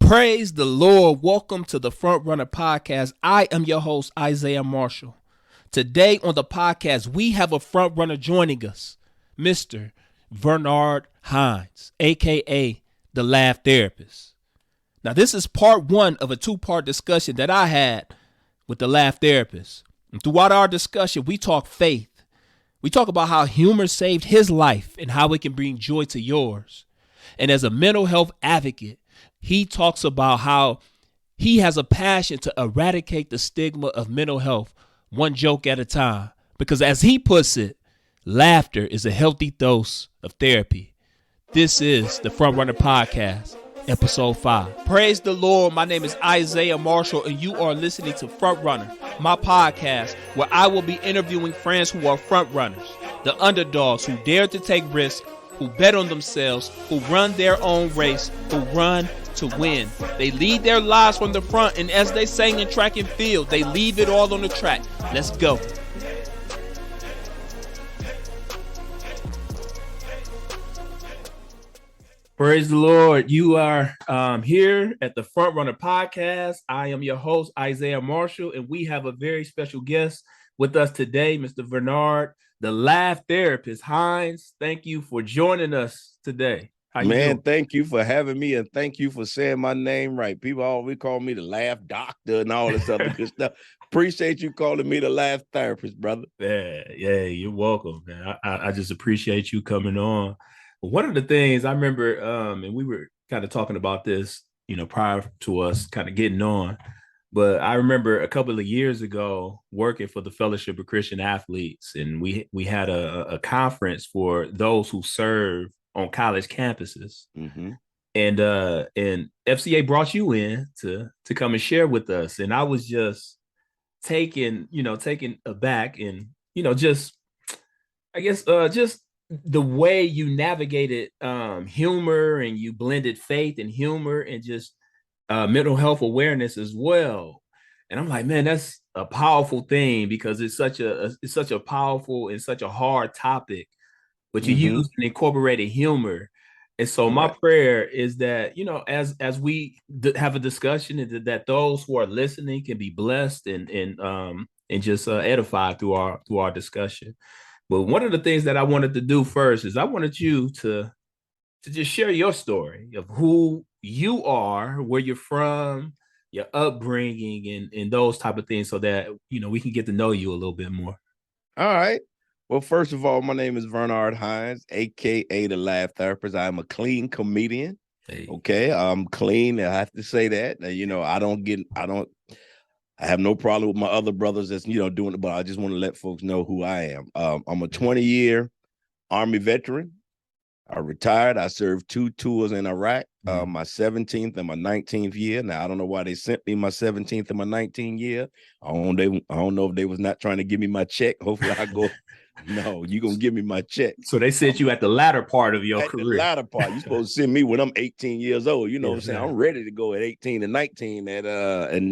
Praise the Lord. Welcome to the Front Runner Podcast. I am your host, Isaiah Marshall. Today on the podcast, we have a front runner joining us, Mr. Vernard Hines, a.k.a. the Laugh Therapist. Now, this is part one of a two-part discussion that I had with the Laugh Therapist. And throughout our discussion, we talk faith. We talk about how humor saved his life and how it can bring joy to yours. And as a mental health advocate, he talks about how he has a passion to eradicate the stigma of mental health, one joke at a time. Because as he puts it, laughter is a healthy dose of therapy. This is the Front Runner Podcast, episode 5. Praise the Lord. My name is Isaiah Marshall, and you are listening to Front Runner, my podcast, where I will be interviewing friends who are front runners, the underdogs who dare to take risks, who bet on themselves, who run their own race, who run to win. They lead their lives from the front, and as they sang in track and field, they leave it all on the track. Let's go. Praise the Lord. You are here at the Front Runner Podcast. I am your host, Isaiah Marshall, and we have a very special guest with us today, Mr. Vernard, the Laugh Therapist. Hines, thank you for joining us today. Man, thank you for having me, and thank you for saying my name right. People always call me the Laugh Doctor and all this other good stuff. Appreciate you calling me the Laugh Therapist, brother. Yeah, you're welcome, man. I just appreciate you coming on. One of the things I remember, and we were kind of talking about this, prior to us kind of getting on, but I remember a couple of years ago working for the Fellowship of Christian Athletes, and we had a conference for those who serve on college campuses. Mm-hmm. And FCA brought you in to come and share with us. And I was just taken aback and, just the way you navigated humor, and you blended faith and humor and just mental health awareness as well. And I'm like, man, that's a powerful thing, because it's such a powerful and such a hard topic, but you use and incorporated humor. And so my prayer is that, as we have a discussion, and that those who are listening can be blessed and just edified through our discussion. But one of the things that I wanted to do first is I wanted you to just share your story of who you are, where you're from, your upbringing, and those type of things, so that, we can get to know you a little bit more. All right. Well, first of all, my name is Vernard Hines, a.k.a. the Laugh Therapist. I'm a clean comedian. Hey. Okay, I'm clean. I have to say that. I have no problem with my other brothers that's, doing it, but I just want to let folks know who I am. I'm a 20-year Army veteran. I retired. I served 2 tours in Iraq, my 17th and my 19th year. Now, I don't know why they sent me my 17th and my 19th year. I don't know if they was not trying to give me my check. Hopefully I go... No, you're going to give me my check. So they sent you at the latter part of your at career. The latter part. You're supposed to send me when I'm 18 years old. You know what I'm saying? I'm ready to go at 18 and 19 and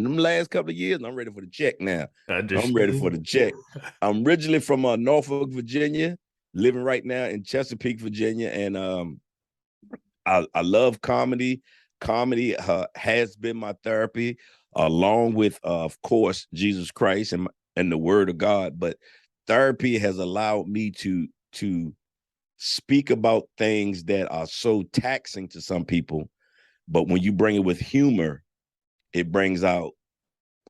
them last couple of years, I'm ready for the check now. I'm ready for the check. I'm originally from Norfolk, Virginia, living right now in Chesapeake, Virginia. And I love comedy. Comedy has been my therapy, along with, of course, Jesus Christ and the Word of God. But therapy has allowed me to speak about things that are so taxing to some people, but when you bring it with humor, it brings out,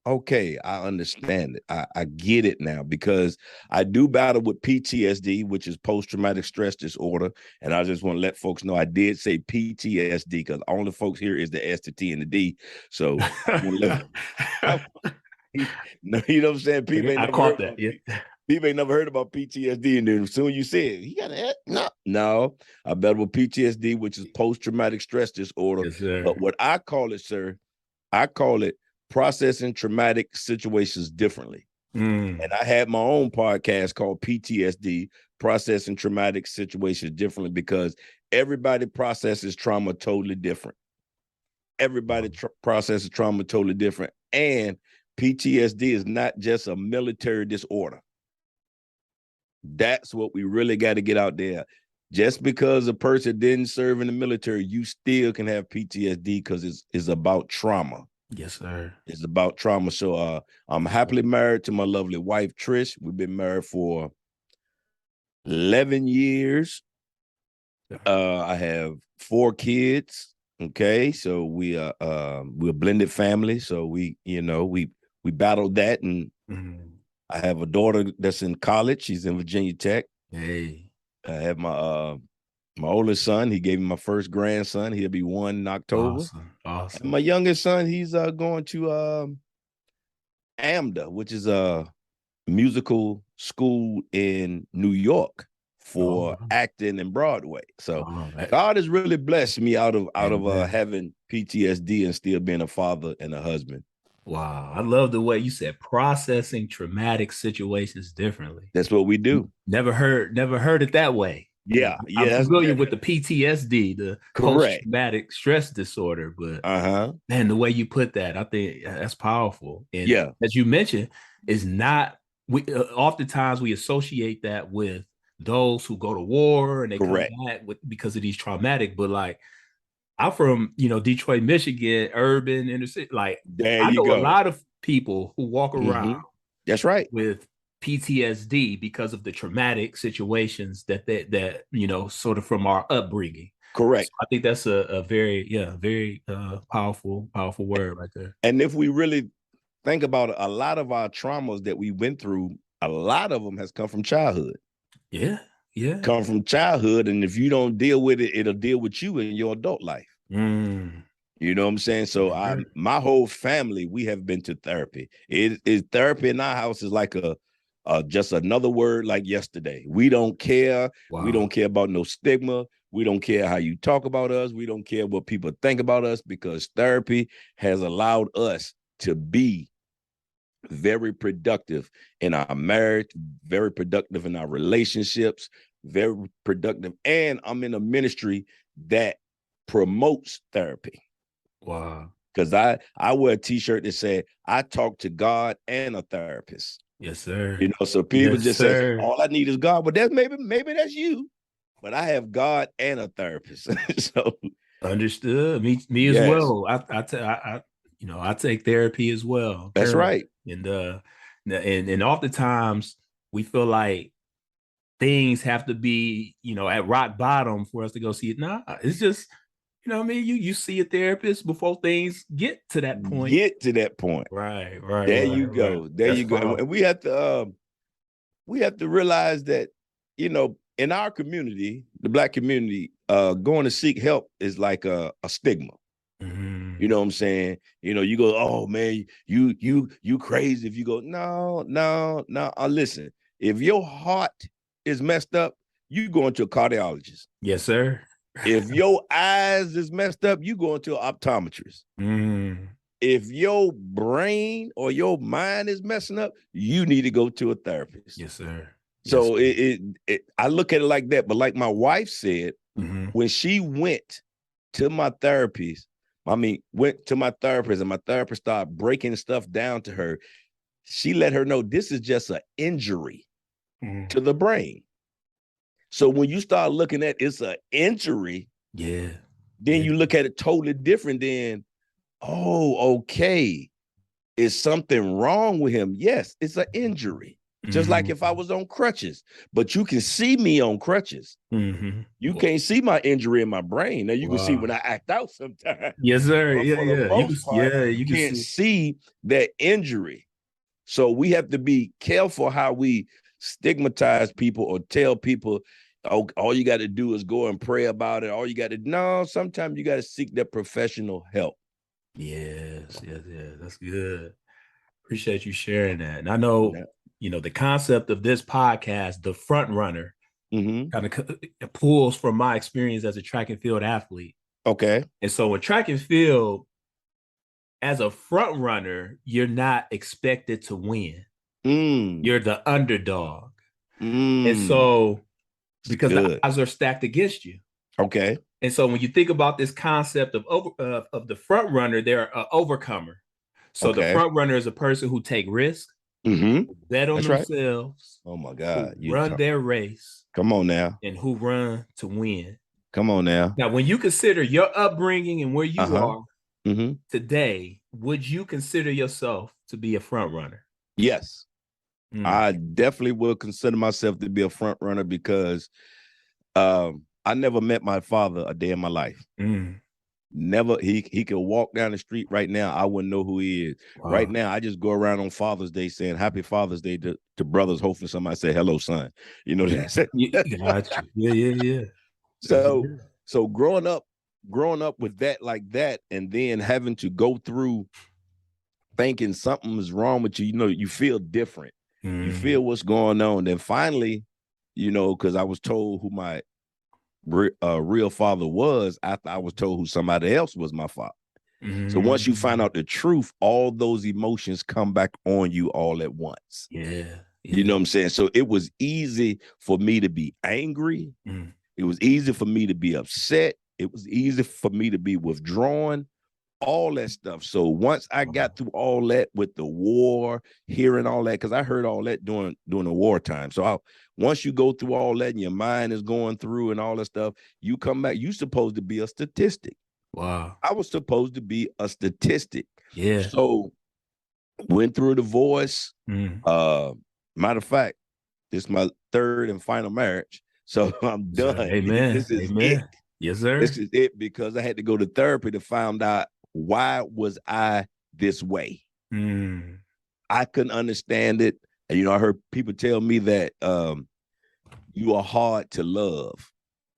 okay, I understand it. I get it now, because I do battle with PTSD, which is post-traumatic stress disorder, and I just want to let folks know I did say PTSD, because only folks here is the S, the T, and the D. So you know what I'm saying? People ain't never heard that. People ain't never heard about PTSD, and then as soon as you say it, he got an S? No. I battle with PTSD, which is post-traumatic stress disorder. Yes, but what I call it, sir, I call it processing traumatic situations differently. And I had my own podcast called PTSD, Processing Traumatic Situations Differently, because everybody processes trauma totally different. Everybody processes trauma totally different. And PTSD is not just a military disorder. That's what we really got to get out there. just because a person didn't serve in the military, you still can have PTSD because it's about trauma. Yes, sir. It's about trauma. So I'm happily married to my lovely wife, Trish. We've been married for 11 years. I have 4 kids. Okay, so we're a blended family. So we battled that, and I have a daughter that's in college. She's in Virginia Tech. Hey, I have my oldest son. He gave me my first grandson. He'll be 1 in October. Awesome. And my youngest son, he's going to AMDA, which is a musical school in New York for acting and Broadway. So God has really blessed me out of having PTSD and still being a father and a husband. Wow. I love the way you said processing traumatic situations differently. That's what we do. Never heard it that way. Yeah. I'm familiar with the PTSD, the post-traumatic stress disorder, but man, the way you put that, I think that's powerful. And as you mentioned, is not oftentimes we associate that with those who go to war and they come back because of these traumatic, but like I'm from, Detroit, Michigan, urban inner city. Like I know a lot of people who walk around that's right with PTSD because of the traumatic situations that sort of from our upbringing. Correct. So I think that's a very powerful word right there. And if we really think about it, a lot of our traumas that we went through, a lot of them has come from childhood. Yeah. Come from childhood. And if you don't deal with it, it'll deal with you in your adult life. You know what I'm saying? So my whole family, we have been to therapy. It is therapy in our house is like just another word like yesterday. We don't care. Wow. We don't care about no stigma. We don't care how you talk about us. We don't care what people think about us, because therapy has allowed us to be very productive in our marriage, very productive in our relationships, very productive. And I'm in a ministry that promotes therapy. Wow. Because I wear a t-shirt that said, I talk to God and a therapist. Yes, sir. So people just say, all I need is God. But that's maybe that's you. But I have God and a therapist. So understood. Me as well. I take therapy as well. That's right. And oftentimes we feel like things have to be, at rock bottom for us to go see it. Nah, it's just, you see a therapist before things get to that point. Right. There you go. And we have to realize that, in our community, the Black community, going to seek help is like a stigma. You know what I'm saying? You go, oh man, you crazy if you go, no. Listen, if your heart is messed up, you going to a cardiologist. Yes, sir. If your eyes is messed up, you going to an optometrist. If your brain or your mind is messing up, you need to go to a therapist. Yes, sir. So I look at it like that. But like my wife said, when she went to my therapist, and my therapist started breaking stuff down to her, she let her know this is just an injury to the brain. So when you start looking at it's an injury, then you look at it totally different than, oh, okay, is something wrong with him? Yes, it's an injury. Just like if I was on crutches, but you can see me on crutches. You can't see my injury in my brain. Now you can see when I act out sometimes. Yes, sir. You can't see that injury. So we have to be careful how we stigmatize people or tell people, oh, all you got to do is go and pray about it. Sometimes you got to seek that professional help. Yes. That's good. Appreciate you sharing that. And I know, the concept of this podcast, the front runner, kind of pulls from my experience as a track and field athlete. Okay. And so in track and field, as a front runner, you're not expected to win. You're the underdog. And so, because the odds are stacked against you. Okay. And so when you think about this concept of the front runner, they're an overcomer. So the front runner is a person who take risks. bet on That's themselves. Right. Oh my God. Who run their race. Come on now. And who run to win. Come on now. Now, when you consider your upbringing and where you are today, would you consider yourself to be a front runner? Yes. I definitely will consider myself to be a front runner because I never met my father a day in my life. Never. He could walk down the street right now. I wouldn't know who he is. Wow. Right now, I just go around on Father's Day saying Happy Father's Day to brothers. Hopefully somebody say hello, son. You know what I'm saying? Gotcha. Yeah. So growing up with that like that, and then having to go through thinking something is wrong with you, you know, you feel different. You feel what's going on. Then finally, you know, because I was told who my real father was after I was told who somebody else was my father. So once you find out the truth, all those emotions come back on you all at once. Yeah. You know what I'm saying? So it was easy for me to be angry. It was easy for me to be upset. It was easy for me to be withdrawn, all that stuff. So once I got through all that with the war, hearing all that, because I heard all that during the wartime. So once you go through all that and your mind is going through and all that stuff, you come back, you're supposed to be a statistic. Wow. I was supposed to be a statistic. Yeah. So went through a divorce. Matter of fact, this is my third and final marriage. So I'm done. Amen. This is Amen. it. Yes, sir. This is it, because I had to go to therapy to find out why was I this way. I couldn't understand it. And, you know, I heard people tell me that you are hard to love.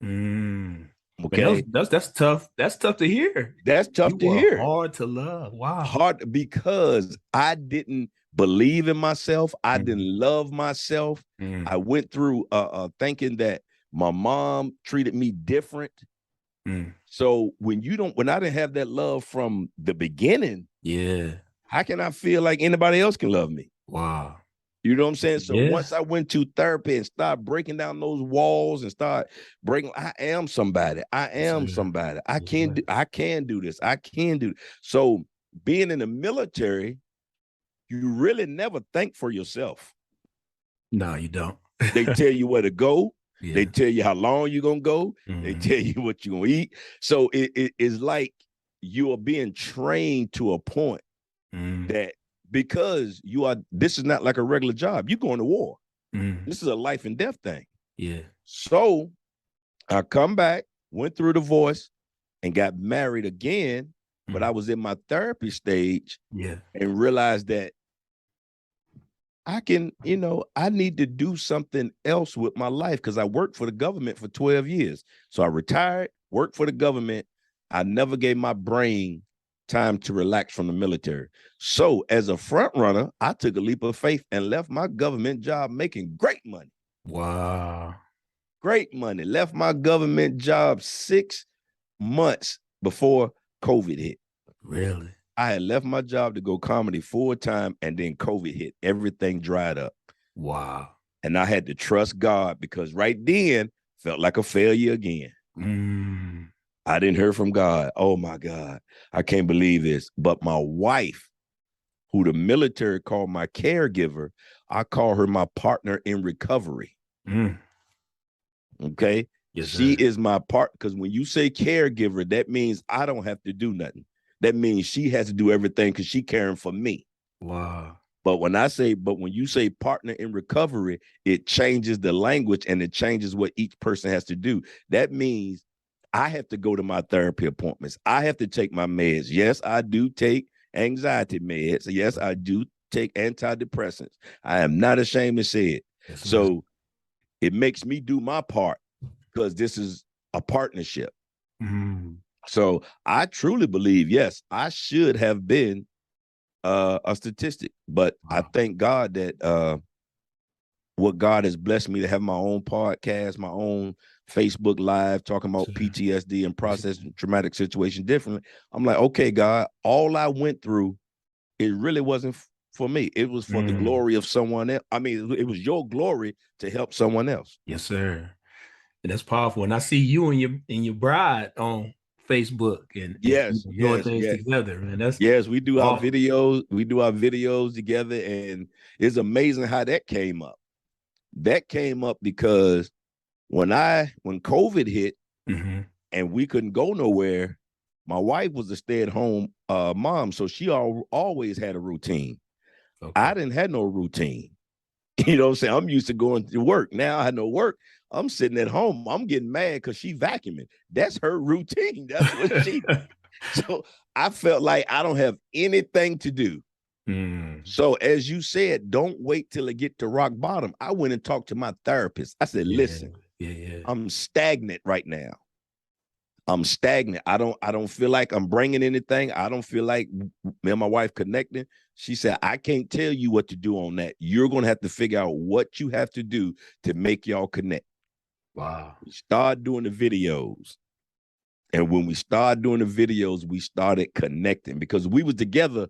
Okay. That's tough. That's tough to hear. That's tough to hear. Hard to love. Wow. Hard because I didn't believe in myself. I didn't love myself. I went through thinking that my mom treated me different. So when I didn't have that love from the beginning, how can I feel like anybody else can love me? Wow. You know what I'm saying? So once I went to therapy and started breaking down those walls and start breaking, I am somebody. I am somebody. I can do this. I can do. So being in the military, you really never think for yourself. No, you don't. They tell you where to go. They tell you how long you're going to go. They tell you what you're going to eat. So it is like you are being trained to a point that because this is not like a regular job. You're going to war. This is a life and death thing. Yeah. So I come back, went through a divorce, and got married again. But I was in my therapy stage and realized that I need to do something else with my life, because I worked for the government for 12 years. So I retired, worked for the government. I never gave my brain time to relax from the military. So as a front runner, I took a leap of faith and left my government job making great money. Wow. Great money. Left my government job 6 months before COVID hit. Really? I had left my job to go comedy full time, and then COVID hit. Everything dried up. Wow. And I had to trust God, because right then felt like a failure again. I didn't hear from God. Oh my God, I can't believe this. But my wife, who the military called my caregiver, I call her my partner in recovery. Okay. Yes, she is my part, because when you say caregiver, that means I don't have to do nothing. That means she has to do everything because she's caring for me. Wow. But when you say partner in recovery, it changes the language and it changes what each person has to do. That means I have to go to my therapy appointments. I have to take my meds. Yes, I do take anxiety meds. Yes, I do take antidepressants. I am not ashamed to say it. So it makes me do my part, because this is a partnership. So I truly believe, yes, I should have been a statistic, but I thank God that what God has blessed me to have my own podcast, my own Facebook Live talking about PTSD and processing traumatic situation differently. I'm like, okay, God, all I went through, it really wasn't for me. It was for the glory of someone else. I mean, it was your glory to help someone else. Yes, sir. And that's powerful. And I see you and your bride on Facebook and doing things together, man. Yes, we do awesome. our videos. We do our videos together, and it's amazing how that came up. That came up because when COVID hit and we couldn't go nowhere, my wife was a stay-at-home mom, so she always had a routine. Okay. I didn't have no routine. You know what I'm saying? I'm used to going to work. Now I had no work. I'm sitting at home. I'm getting mad because she vacuuming. That's her routine. That's what she So I felt like I don't have anything to do. So as you said, don't wait till it get to rock bottom. I went and talked to my therapist. I said, listen, I'm stagnant right now. I'm stagnant. I don't feel like I'm bringing anything. I don't feel like me and my wife connecting. She said, I can't tell you what to do on that. You're going to have to figure out what you have to do to make y'all connect. Wow. We started doing the videos. And when we started doing the videos, we started connecting because we was together.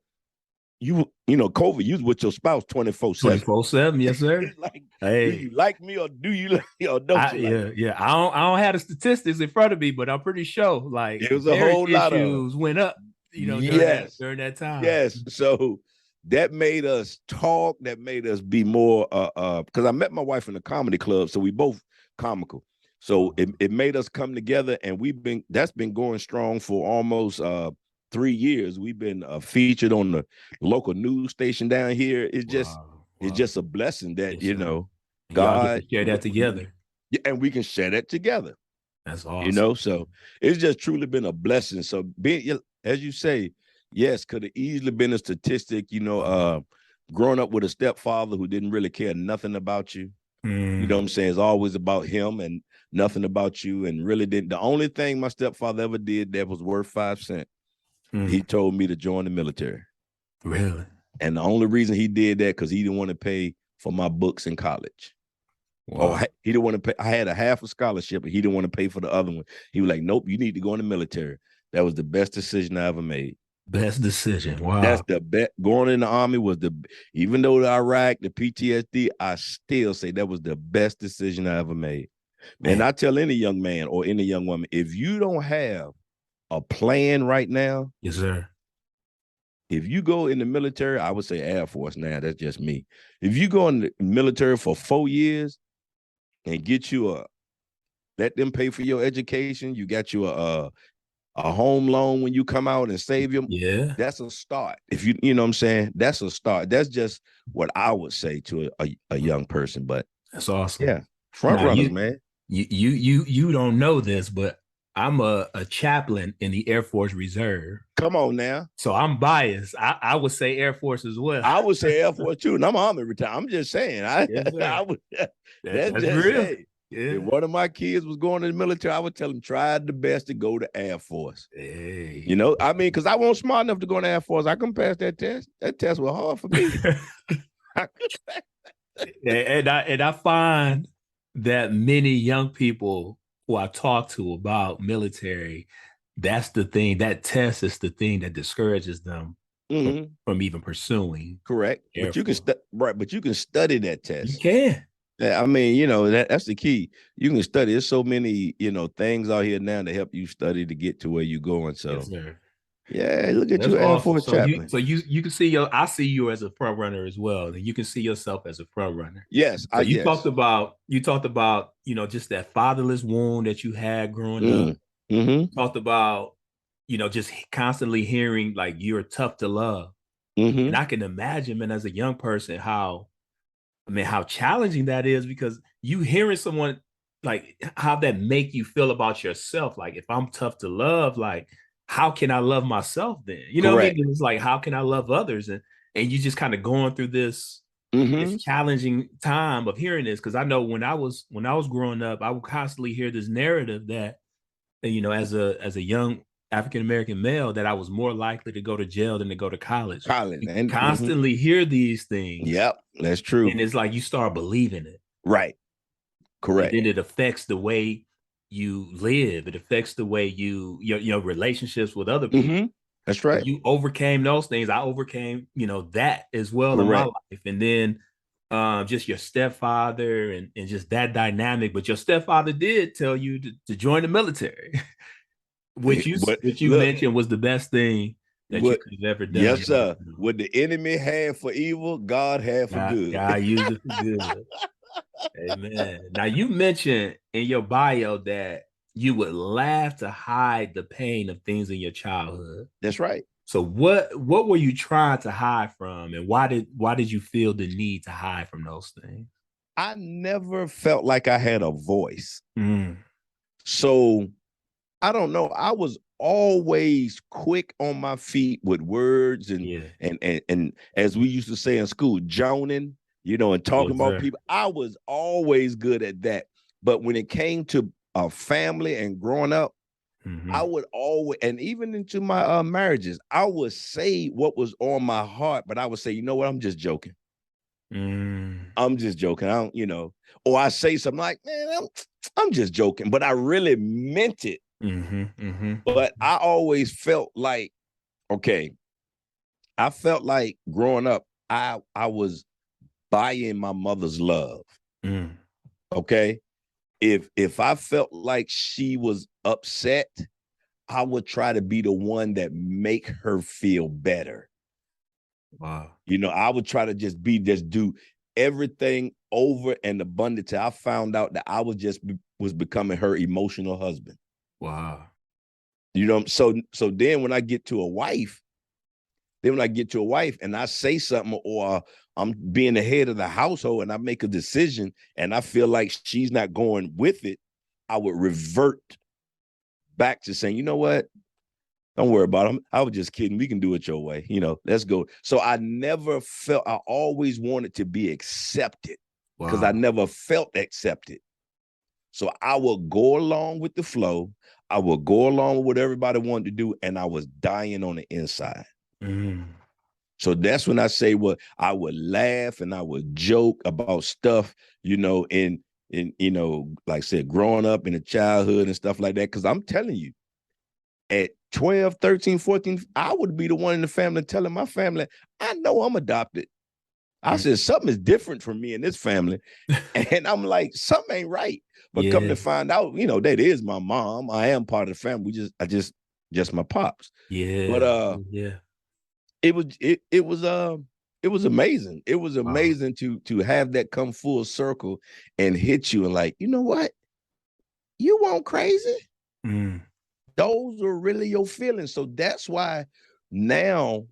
You know, COVID, you was with your spouse 24/7. 24/7, yes, sir. Like, hey, do you like me or do you like me or don't you like me? Yeah. I don't have the statistics in front of me, but I'm pretty sure like it was a whole lot of issues went up, you know, during that time. Yes. So that made us talk, that made us be more because I met my wife in the comedy club, so we both comical. So it made us come together, and that's been going strong for almost 3 years. We've been featured on the local news station down here. It's just a blessing that God share that together. Yeah, and we can share that together. That's awesome. You know, so it's just truly been a blessing. So being, as you say, yes, could have easily been a statistic, growing up with a stepfather who didn't really care nothing about you. You know what I'm saying? It's always about him and nothing about you, and really didn't. The only thing my stepfather ever did that was worth 5 cents. He told me to join the military. Really? And the only reason he did that because he didn't want to pay for my books in college. Wow. Or he didn't want to pay. I had a half a scholarship, and he didn't want to pay for the other one. He was like, nope, you need to go in the military. That was the best decision I ever made. Best decision. Wow. That's the best. Going in the Army was even though the Iraq, the PTSD, I still say that was the best decision I ever made. Man. And I tell any young man or any young woman, if you don't have a plan right now, yes, sir. If you go in the military, I would say Air Force now, that's just me. If you go in the military for 4 years and get you let them pay for your education, you got you a home loan when you come out and save them. Yeah. That's a start. If you know what I'm saying? That's a start. That's just what I would say to a young person. But that's awesome. Yeah. Front runners, man. You don't know this, but I'm a chaplain in the Air Force Reserve. Come on now. So I'm biased. I would say Air Force as well. I would say Air Force too. And I'm Army retired. I'm just saying. Yes, that's just real. Hey, if one of my kids was going to the military, I would tell him try the best to go to Air Force. Hey. You know, I mean, because I wasn't smart enough to go to Air Force. I couldn't pass that test. That test was hard for me. and I find that many young people who I talk to about military, that's the thing, that test is the thing that discourages them from even pursuing. Correct. But you can but you can study that test. You can. Yeah, I mean, that's the key. You can study. There's so many, things out here now to help you study to get to where you're going. So yes, sir. Yeah, look at you, Air Force chaplain. So you can see I see you as a front runner as well, and you can see yourself as a front runner. Yes, so you talked about just that fatherless wound that you had growing up. You talked about just constantly hearing like you're tough to love, and I can imagine, man, as a young person, how challenging that is, because you hearing someone like how that make you feel about yourself. Like, if I'm tough to love, like, how can I love myself then? You know what I mean? It's like, how can I love others? And you just kind of going through this, this challenging time of hearing this. Because I know when I was growing up, I would constantly hear this narrative that, as a young African-American male, that I was more likely to go to jail than to go to college. And constantly hear these things. Yep, that's true. And it's like you start believing it. Right. Correct. And then it affects the way you live. It affects the way your relationships with other people. That's right. You overcame those things. I overcame, that as well in my life. And then just your stepfather and just that dynamic. But your stepfather did tell you to join the military. Which you mentioned was the best thing that you could have ever done. Yes, sir. What the enemy had for evil, God had for good. God used it for good. Amen. Now, you mentioned in your bio that you would laugh to hide the pain of things in your childhood. That's right. So what were you trying to hide from, and why did you feel the need to hide from those things? I never felt like I had a voice. So I don't know. I was always quick on my feet with words and as we used to say in school, joning, and talking about people. I was always good at that. But when it came to a family and growing up, I would always, and even into my marriages, I would say what was on my heart, but I would say, you know what, I'm just joking. I'm just joking. I don't, or I say something like, man, I'm just joking, but I really meant it. But I always felt like, okay, I felt like growing up, I was buying my mother's love. Okay. If I felt like she was upset, I would try to be the one that make her feel better. Wow. I would try to just do everything over and abundant till I found out that I was becoming her emotional husband. Wow. So then when I get to a wife, and I say something, or I'm being the head of the household and I make a decision and I feel like she's not going with it, I would revert back to saying, you know what? Don't worry about them. I was just kidding. We can do it your way. Let's go. So I always wanted to be accepted because I never felt accepted. So I would go along with the flow. I would go along with what everybody wanted to do. And I was dying on the inside. So that's when I say I would laugh and I would joke about stuff, in like I said, growing up in the childhood and stuff like that. Because I'm telling you, at 12, 13, 14, I would be the one in the family telling my family, I know I'm adopted. I said, something is different from me in this family. And I'm like, something ain't right. But come to find out, that is my mom. I am part of the family. Just my pops. Yeah. But it was amazing. It was amazing to have that come full circle and hit you and like, you know what? You weren't crazy. Those are really your feelings. So that's why now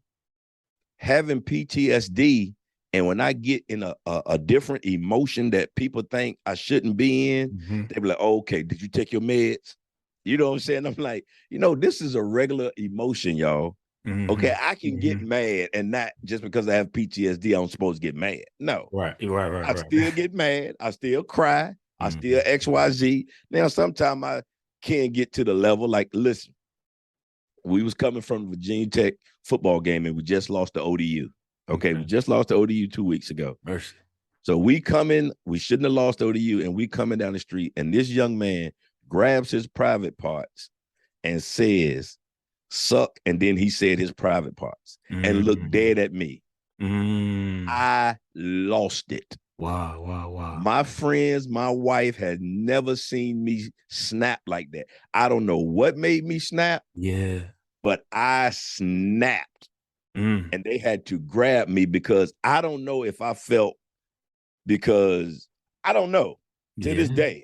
having PTSD, and when I get in a different emotion that people think I shouldn't be in, they be like, oh, okay, did you take your meds? You know what I'm saying? I'm like, this is a regular emotion, y'all. Okay, I can get mad, and not just because I have PTSD, I'm supposed to get mad. No. Right. I still get mad. I still cry. I still XYZ. Now, sometimes I can't get to the level like, listen, we was coming from Virginia Tech football game, and we just lost the ODU. Okay, we just lost the ODU 2 weeks ago. Mercy. So we shouldn't have lost ODU, and we coming down the street, and this young man grabs his private parts and says, suck, and then he said his private parts and looked dead at me. I lost it. Wow. My friends, my wife had never seen me snap like that. I don't know what made me snap. Yeah. But I snapped. And they had to grab me because I don't know if I felt, because I don't know to this day.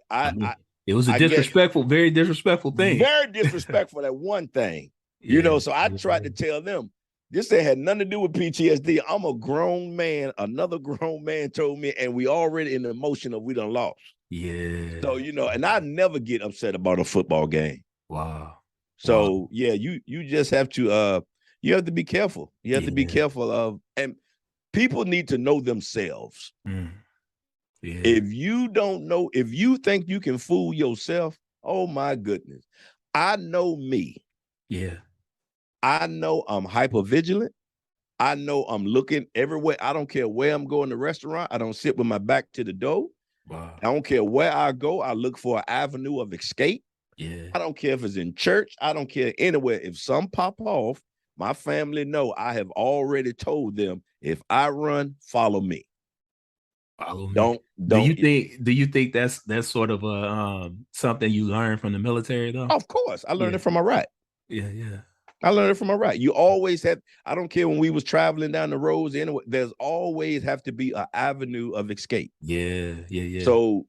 It was a very disrespectful thing. Very disrespectful, that one thing. So I tried to tell them, this had nothing to do with PTSD. I'm a grown man. Another grown man told me, and we already in the emotion of we done lost. Yeah. So, and I never get upset about a football game. Wow. So yeah, you just have to you have to be careful. You have to be careful of, and people need to know themselves. If you don't know, if you think you can fool yourself, oh my goodness. I know me. Yeah. I know I'm hypervigilant. I know I'm looking everywhere. I don't care where I'm going to the restaurant. I don't sit with my back to the door. Wow. I don't care where I go. I look for an avenue of escape. Yeah. I don't care if it's in church. I don't care anywhere. If some pop off, my family know I have already told them, if I run, follow me. Follow me. Don't. Do you think that's sort of a something you learned from the military though? Of course, I learned it from Iraq. Yeah. I learned it from Iraq. You always have. I don't care when we was traveling down the roads. Anyway, there's always have to be an avenue of escape. Yeah. So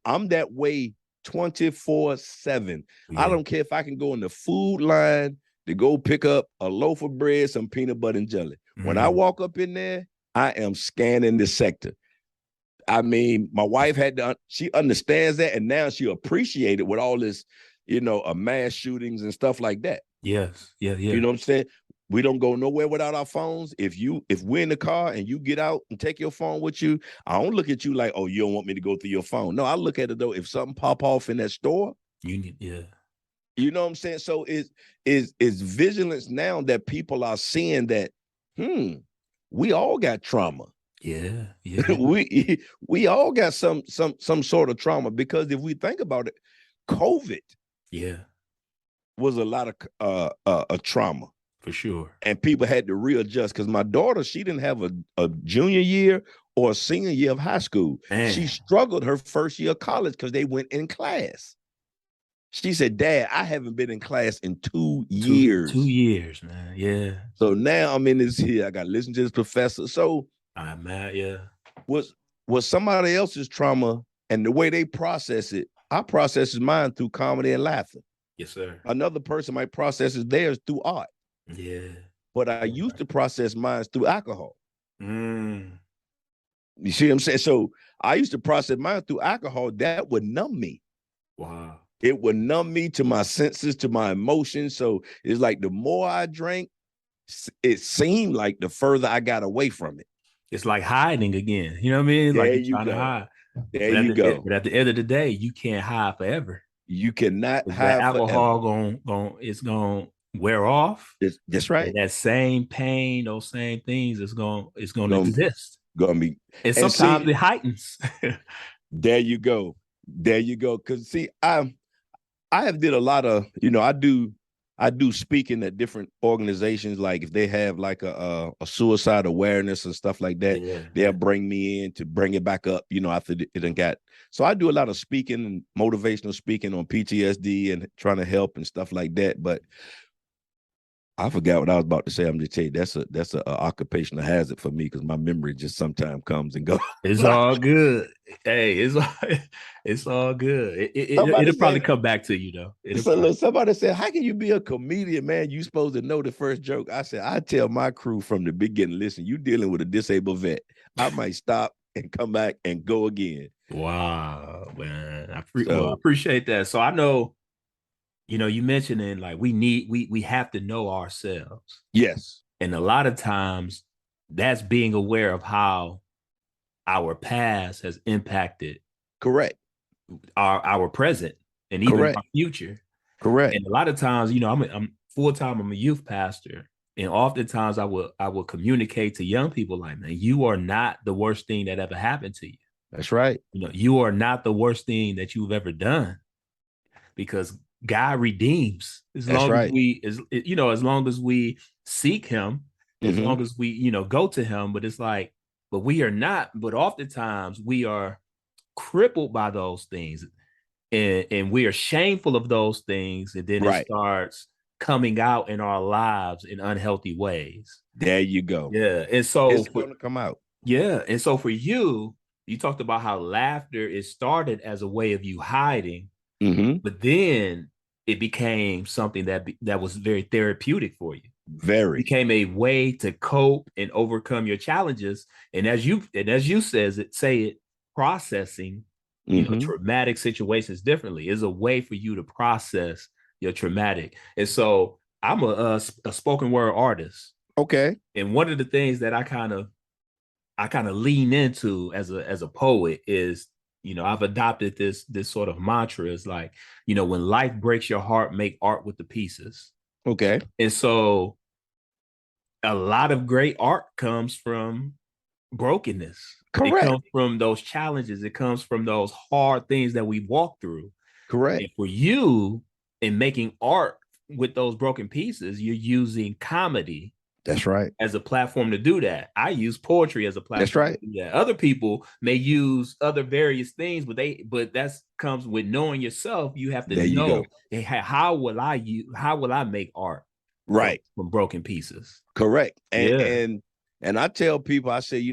I'm that way 24/7. Yeah. I don't care if I can go in the food line to go pick up a loaf of bread, some peanut butter and jelly. When I walk up in there, I am scanning the sector. I mean, my wife she understands that, and now she appreciates it with all this, mass shootings and stuff like that. Yes. Yeah. You know what I'm saying? We don't go nowhere without our phones. If we're in the car and you get out and take your phone with you, I don't look at you like, oh, you don't want me to go through your phone. No, I look at it though. If something pop off in that store, You know what I'm saying? So is vigilance now that people are seeing that, we all got trauma. Yeah. we all got some sort of trauma, because if we think about it, COVID was a lot of a trauma. For sure. And people had to readjust, because my daughter, she didn't have a junior year or a senior year of high school. Man. She struggled her first year of college because they went in class. She said, Dad, I haven't been in class in 2 years. 2 years, man. Yeah. So now I'm in this here. I got to listen to this professor. So I'm mad, yeah. Was somebody else's trauma, and the way they process it, I process mine through comedy and laughter. Yes, sir. Another person might process theirs through art. Yeah. But I used to process mine through alcohol. You see what I'm saying? So I used to process mine through alcohol. That would numb me. Wow. It would numb me to my senses, to my emotions. So it's like the more I drank, it seemed like the further I got away from it. It's like hiding again. You know what I mean? There like you trying go. to hide. There you go. But at the end of the day, you can't hide forever. You cannot hide alcohol gonna wear off. That's right. And that same pain, those same things is gonna exist. And sometimes it heightens. There you go. Because see, I have did a lot of, I do speaking at different organizations. Like if they have like a suicide awareness and stuff like that, they'll bring me in to bring it back up, after it done got. So I do a lot of speaking and motivational speaking on PTSD and trying to help and stuff like that. But I forgot what I was about to say. I'm just telling you, that's a occupational hazard for me, because my memory just sometimes comes and goes. It's all good. Hey, it's all good. It'll probably come back to you though. Somebody said, "How can you be a comedian, man? You supposed to know the first joke." I said, "I tell my crew from the beginning, listen, you dealing with a disabled vet. I might stop and come back and go again." Wow, man, I appreciate that. So I know. You mentioning like we have to know ourselves. Yes. And a lot of times that's being aware of how our past has impacted our present and even our future. Correct. And a lot of times, I'm full-time, I'm a youth pastor. And oftentimes I will communicate to young people like, man, you are not the worst thing that ever happened to you. That's right. You are not the worst thing that you've ever done, because God redeems as long as we seek him, as long as we, go to him. But it's like, but we are not, but oftentimes we are crippled by those things and we are shameful of those things. And then it starts coming out in our lives in unhealthy ways. There you go. Yeah. And so it's going to come out. Yeah. And so for you talked about how laughter is started as a way of you hiding. But then it became something that was very therapeutic for you. It became a way to cope and overcome your challenges. And as you say it, processing traumatic situations differently is a way for you to process your traumatic. And so I'm a spoken word artist. Okay. And one of the things that I kind of lean into as a poet is, I've adopted this sort of mantra is like, when life breaks your heart, make art with the pieces. Okay. And so a lot of great art comes from brokenness. Correct. It comes from those challenges. It comes from those hard things that we walk through. Correct. And for you, in making art with those broken pieces, you're using comedy That's right. As a platform to do that. I use poetry as a platform. That's right. To do that. Other people may use other various things, but that's comes with knowing yourself. You have to know, hey, how will I make art right from broken pieces? Correct. And I tell people, I say,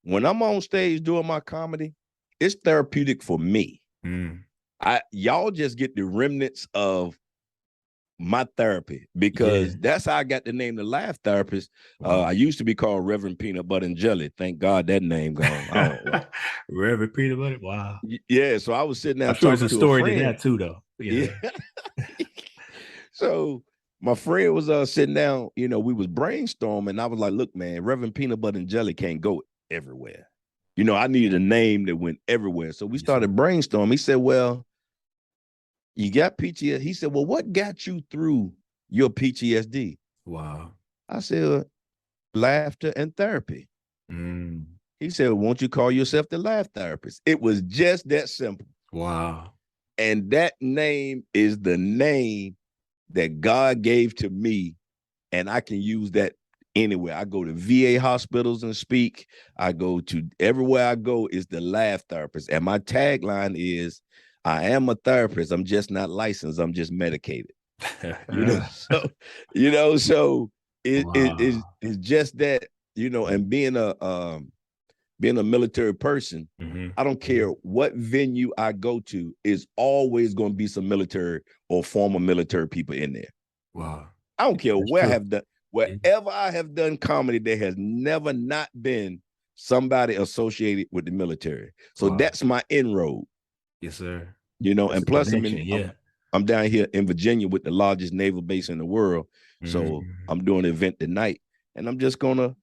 when I'm on stage doing my comedy, it's therapeutic for me. Y'all just get the remnants of my therapy, because that's how I got the name the Laugh Therapist. I used to be called Reverend Peanut Butter and Jelly. Thank God that name gone. Reverend Peanut Butter. Wow. Yeah. So I was sitting there. I'm sure there's a story to that too, though. Yeah. So my friend was sitting down. We was brainstorming. I was like, "Look, man, Reverend Peanut Butter and Jelly can't go everywhere. I needed a name that went everywhere." So we started brainstorming. He said, "Well, you got PTSD." He said, "Well, what got you through your PTSD?" Wow. I said, "Laughter and therapy." He said, "Won't you call yourself the Laugh Therapist?" It was just that simple. Wow. And that name is the name that God gave to me, and I can use that anywhere. I go to VA hospitals and speak. I go to everywhere I go is the Laugh Therapist. And my tagline is, I am a therapist. I'm just not licensed. I'm just medicated. So it's just that, and being a military person, I don't care what venue I go to, is always going to be some military or former military people in there. Wow. I don't care where I have done, wherever I have done comedy, there has never not been somebody associated with the military. So that's my inroad. Yes, sir. That's and plus I'm down here in Virginia with the largest naval base in the world. So I'm doing an event tonight, and I'm just gonna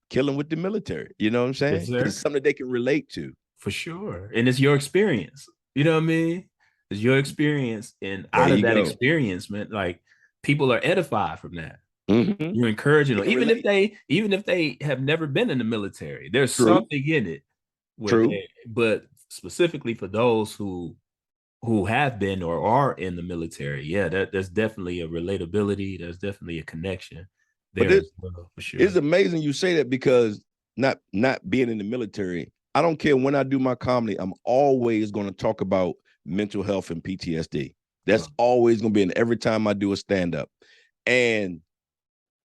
kill them with the military. You know what I'm saying? Because it's something that they can relate to. For sure. And it's your experience. You know what I mean? It's your experience. And out of that experience, man, like, people are edified from that. You're encouraging them. Even if they have never been in the military, there's something in it. But specifically for those who have been or are in the military, there's definitely a relatability. There's definitely a connection there as well, for sure. It's amazing you say that, because not being in the military, I don't care when I do my comedy, I'm always going to talk about mental health and PTSD. That's always going to be in every time I do a stand-up. And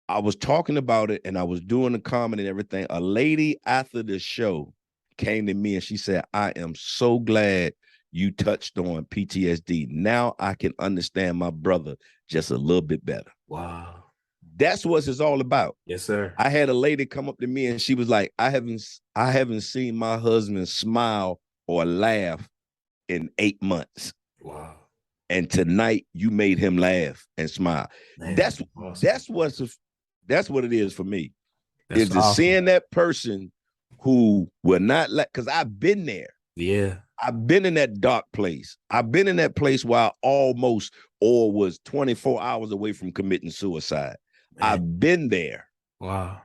I was talking about it, and I was doing the comedy and everything. A lady after the show came to me and she said, "I am so glad you touched on PTSD. Now I can understand my brother just a little bit better." Wow. That's what it's all about. Yes, sir. I had a lady come up to me and she was like, I haven't seen my husband smile or laugh in 8 months. Wow. And tonight you made him laugh and smile. Man, that's awesome. That's what it is for me. That's awesome. Seeing that person who will not let, because I've been there. Yeah. I've been in that dark place. I've been in that place where I almost or was 24 hours away from committing suicide. Man. I've been there. Wow.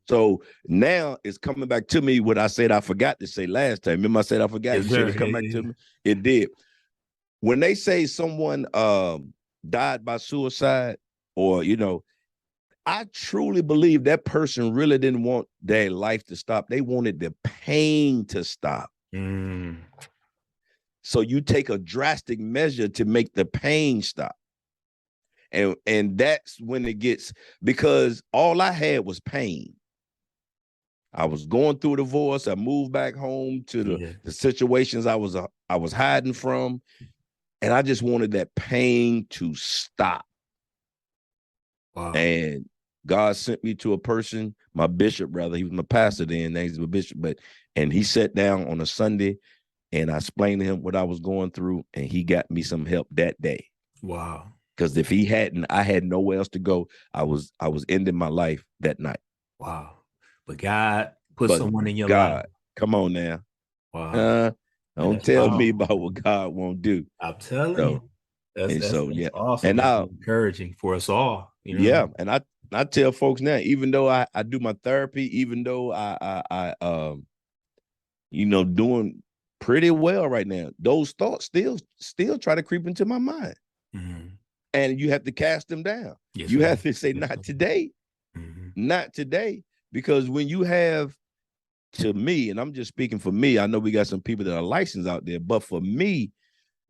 So now it's coming back to me what I said I forgot to say last time. Remember I said I forgot? Yes, you said it's coming back to me? It did. When they say someone died by suicide, or, I truly believe that person really didn't want their life to stop. They wanted the pain to stop. So you take a drastic measure to make the pain stop. And that's when it gets, because all I had was pain. I was going through a divorce. I moved back home to the situations I was hiding from. And I just wanted that pain to stop. Wow. And God sent me to a person, my bishop, rather. He was my pastor then, he's my bishop. And he sat down on a Sunday, and I explained to him what I was going through, and he got me some help that day. Wow. Because if he hadn't, I had nowhere else to go. I was ending my life that night. Wow. But God put someone in your life. Come on now. Wow. Don't tell me about what God won't do. I'm telling you. That's awesome. And now, encouraging for us all. Yeah. And I tell folks now, even though I do my therapy, even though I doing pretty well right now, those thoughts still try to creep into my mind. And you have to cast them down. Yes, you have to say, not today. Not today, because when you have, to me, and I'm just speaking for me, I know we got some people that are licensed out there, but for me,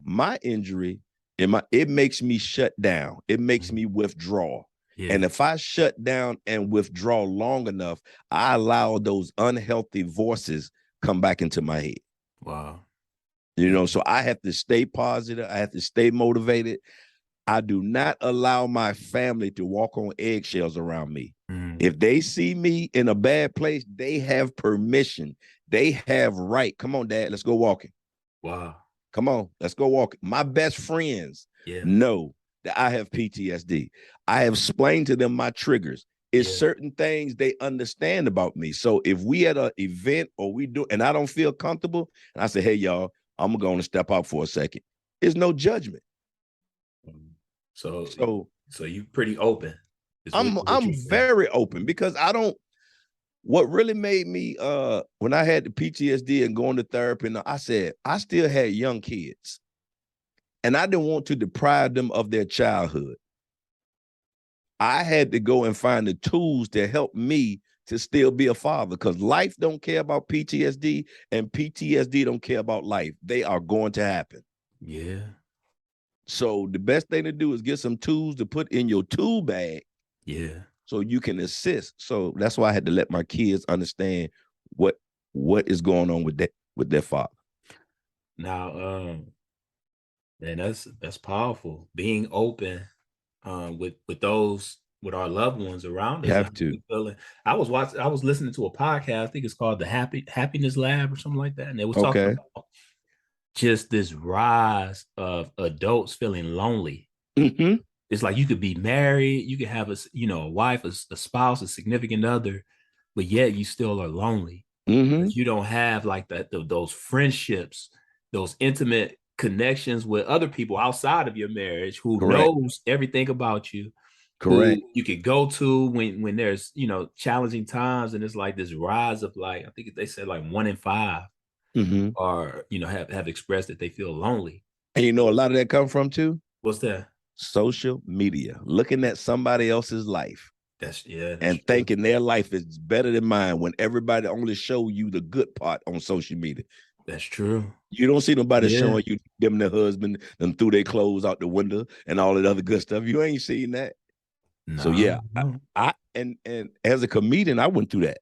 my injury, it makes me shut down. It makes me withdraw. Yeah. And if I shut down and withdraw long enough, I allow those unhealthy voices come back into my head. Wow. You know, so I have to stay positive. I have to stay motivated. I do not allow my family to walk on eggshells around me. If they see me in a bad place, they have permission. They have right. Come on, Dad, let's go walking. Wow. Come on, let's go walking. My best friends know that I have PTSD. I have explained to them my triggers. It's certain things they understand about me. So if we at an event or we do, and I don't feel comfortable, and I say, hey, y'all, I'm going to step out for a second. There's no judgment. So you pretty open. I'm very open, because what really made me, when I had the PTSD and going to therapy, and I said, I still had young kids and I didn't want to deprive them of their childhood. I had to go and find the tools to help me to still be a father, because life don't care about PTSD and PTSD don't care about life. They are going to happen. Yeah. So the best thing to do is get some tools to put in your tool bag. Yeah. So you can assist. So that's why I had to let my kids understand what is going on with their father. Now, man, that's powerful. Being open with our loved ones around us. You have to. I was listening to a podcast, I think it's called the Happiness Lab or something like that. And they was talking about just this rise of adults feeling lonely. It's like you could be married, you could have a wife, a spouse, a significant other, but yet you still are lonely. You don't have like those friendships, those intimate connections with other people outside of your marriage who knows everything about you. Correct. You could go to when there's challenging times, and it's like this rise of, like, I think they said like 1 in 5 are have expressed that they feel lonely. And a lot of that come from too. What's that? Social media, looking at somebody else's life. That's thinking their life is better than mine, when everybody only show you the good part on social media. That's true. You don't see nobody showing you them and their husband and threw their clothes out the window and all that other good stuff. You ain't seen that. No, so I and as a comedian, I went through that.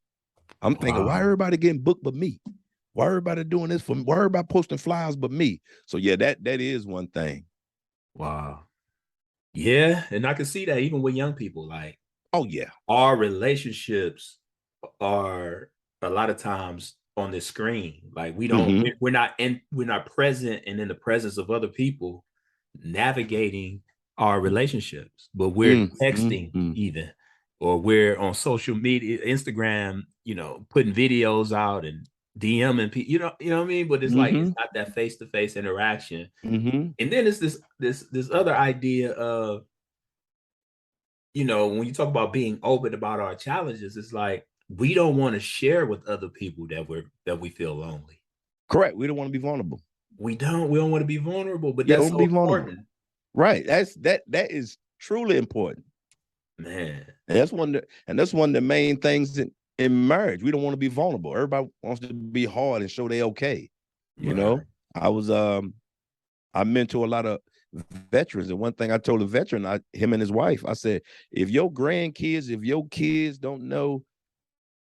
I'm thinking, why everybody getting booked but me? Why everybody doing this for me? Why everybody posting flyers but me? So that is one thing. Wow. Yeah, and I can see that even with young people, like, oh yeah, our relationships are a lot of times on the screen. Like, we don't, we're not present and in the presence of other people navigating our relationships, but we're texting even, or we're on social media, Instagram, putting videos out and DMing people, you know what I mean? But it's like, it's not that face-to-face interaction. And then it's this other idea of, when you talk about being open about our challenges, it's like, we don't want to share with other people that we feel lonely. Correct. We don't want to be vulnerable. We don't want to be vulnerable, but that's so important. Right. That is truly important. Man. And that's one of the main things in marriage. We don't want to be vulnerable. Everybody wants to be hard and show they okay. You know, I mentor a lot of veterans, and one thing I told a veteran, him and his wife, I said, if your kids don't know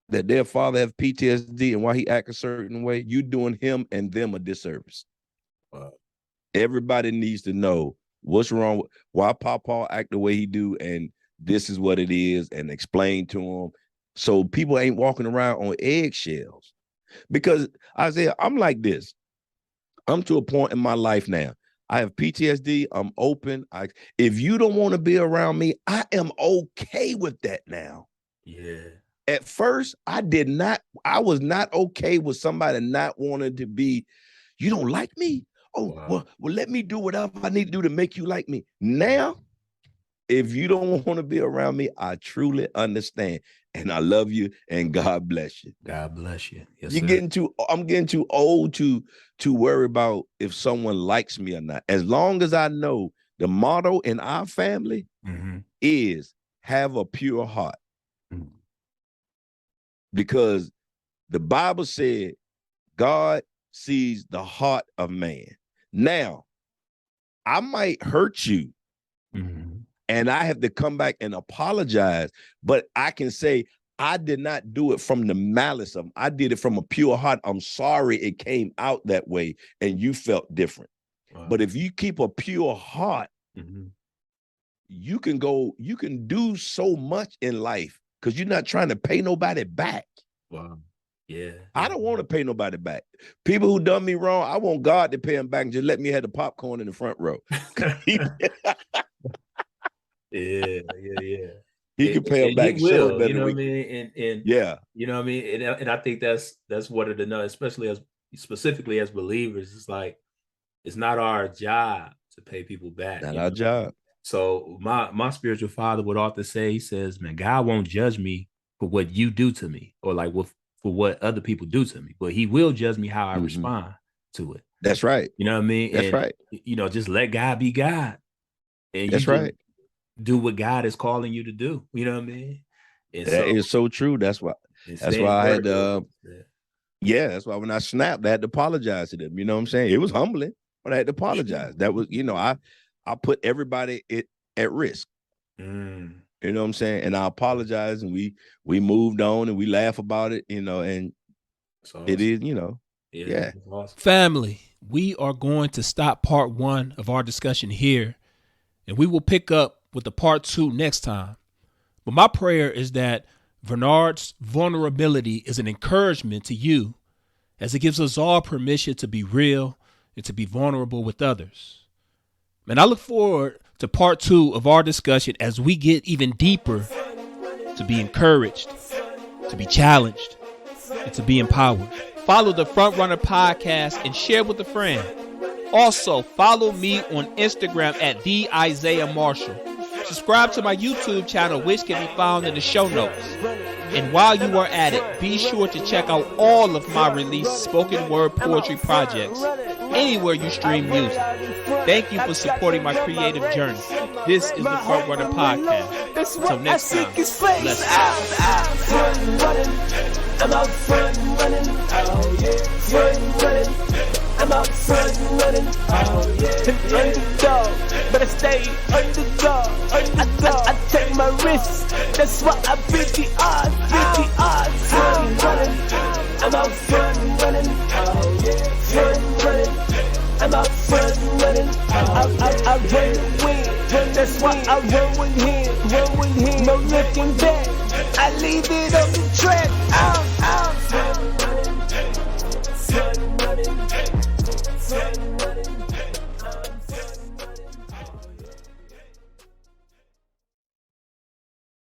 that their father have PTSD and why he act a certain way, you doing him and them a disservice. Everybody needs to know what's wrong, why Papa act the way he do, and this is what it is, and explain to them, so people ain't walking around on eggshells. Because Isaiah, I'm like this. I'm to a point in my life now. I have PTSD. I'm open. If you don't want to be around me, I am okay with that now. Yeah. At first, I was not okay with somebody not wanting to be, you don't like me? Oh, wow. Well, let me do whatever I need to do to make you like me. Now, if you don't want to be around me, I truly understand. And I love you, and God bless you. God bless you. Yes, I'm getting too old to worry about if someone likes me or not. As long as I know the motto in our family is have a pure heart. Because the Bible said God sees the heart of man. Now, I might hurt you, and I have to come back and apologize, but I can say, I did not do it from the malice of them. I did it from a pure heart. I'm sorry it came out that way and you felt different. Wow. But if you keep a pure heart, you can do so much in life because you're not trying to pay nobody back. Wow. Yeah. I don't want to pay nobody back. People who done me wrong, I want God to pay them back and just let me have the popcorn in the front row. Yeah. He can pay them back. He will, you know what I mean? And yeah, you know what I mean? And I think that's what it is, especially specifically as believers. It's like, it's not our job to pay people back. Not our job. So my spiritual father would often say, he says, man, God won't judge me for what you do to me or like for what other people do to me, but he will judge me how I respond to it. That's right. You know what I mean? That's right. You know, just let God be God. And that's right. Do what God is calling you to do. You know what I mean? And that is so true. That's why I had to, that's why when I snapped, I had to apologize to them. You know what I'm saying? It was humbling, but I had to apologize. That was, you know, I put everybody at risk. You know what I'm saying? And I apologize, and we moved on, and we laugh about it, you know, and awesome. It is, you know, yeah. Awesome. Family, we are going to stop part 1 of our discussion here, and we will pick up with the part 2 next time. But my prayer is that Vernard's vulnerability is an encouragement to you, as it gives us all permission to be real and to be vulnerable with others. And I look forward to part 2 of our discussion as we get even deeper to be encouraged, to be challenged, and to be empowered. Follow the Front Runner Podcast and share with a friend. Also, follow me on Instagram at the Isaiah Marshall. Subscribe to my YouTube channel, which can be found in the show notes. And while you are at it, be sure to check out all of my released spoken word poetry projects anywhere you stream music. Thank you for supporting my creative journey. This is the Front Runner Podcast. Until next time, let's I'm out front running, front running. I'm out front running, an underdog, but I stay underdog. I take my risks, that's why I beat the odds, front running. I'm out front running, front running. I'm out front running, I run and win, that's why I run with him, no looking back. I leave it on the track, out.